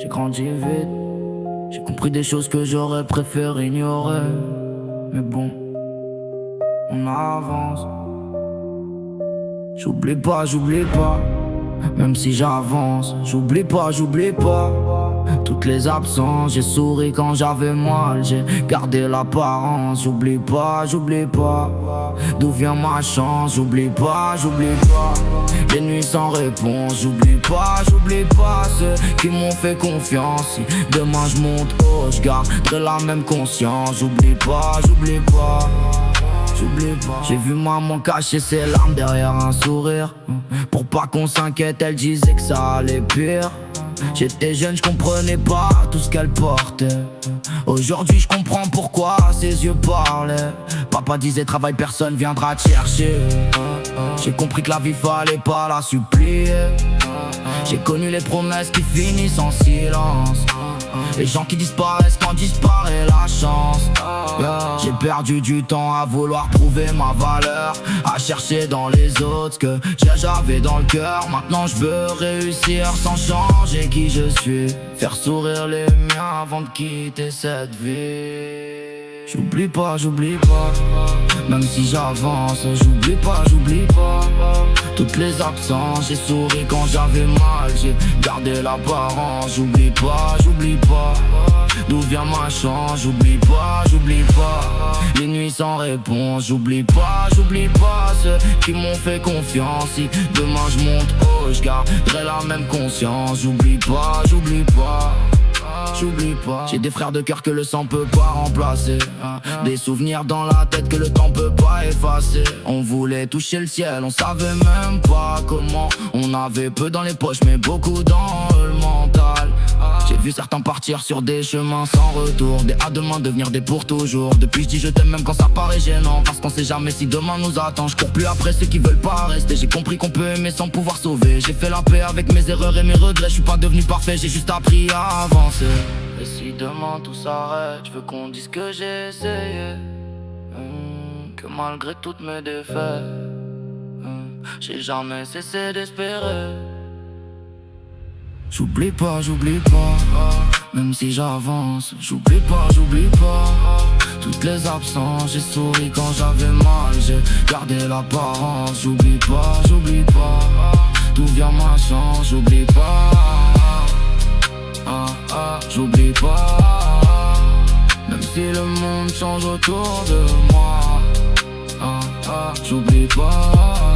J'ai grandi vite, j'ai compris des choses que j'aurais préféré ignorer. Mais bon, on avance. J'oublie pas, même si j'avance. J'oublie pas, toutes les absences. J'ai souri quand j'avais mal, j'ai gardé l'apparence. J'oublie pas, d'où vient ma chance. J'oublie pas, les nuits sans réponse. J'oublie pas ceux qui m'ont fait confiance. Si demain je monte haut, je garderai la même conscience. J'oublie pas. J'ai vu maman cacher ses larmes derrière un sourire. Pour pas qu'on s'inquiète, elle disait que ça allait pire. J'étais jeune, je comprenais pas tout ce qu'elle portait. Aujourd'hui je comprends pourquoi ses yeux parlaient. Papa disait travail, personne viendra te chercher. J'ai compris que la vie fallait pas la supplier. J'ai connu les promesses qui finissent en silence. Les gens qui disparaissent quand disparaît la chance. J'ai perdu du temps à vouloir prouver ma valeur, à chercher dans les autres ce que j'avais dans le cœur. Maintenant je veux réussir sans changer qui je suis, faire sourire les miens avant de quitter cette vie. J'oublie pas, même si j'avance. J'oublie pas, toutes les absences. J'ai souri quand j'avais mal, j'ai gardé l'apparence. J'oublie pas, d'où vient ma chance. J'oublie pas, les nuits sans réponse. J'oublie pas ceux qui m'ont fait confiance. Si demain je monte haut, je garderai la même conscience. J'oublie pas. J'ai des frères de cœur que le sang peut pas remplacer, des souvenirs dans la tête que le temps peut pas effacer. On voulait toucher le ciel, on savait même pas comment. On avait peu dans les poches mais beaucoup dans le mental. J'ai vu certains partir sur des chemins sans retour, des à demain devenir des pour toujours. Depuis je dis je t'aime même quand ça paraît gênant, parce qu'on sait jamais si demain nous attend. Je cours plus après ceux qui veulent pas rester. J'ai compris qu'on peut aimer sans pouvoir sauver. J'ai fait la paix avec mes erreurs et mes regrets. Je suis pas devenu parfait, j'ai juste appris à avancer. Et si demain tout s'arrête, je veux qu'on dise que j'ai essayé, que malgré toutes mes défaites, j'ai jamais cessé d'espérer. J'oublie pas, même si j'avance. J'oublie pas, toutes les absences. J'ai souri quand j'avais mal, j'ai gardé l'apparence. J'oublie pas, d'où vient ma chance. J'oublie pas, j'oublie pas, même si le monde change autour de moi. J'oublie pas.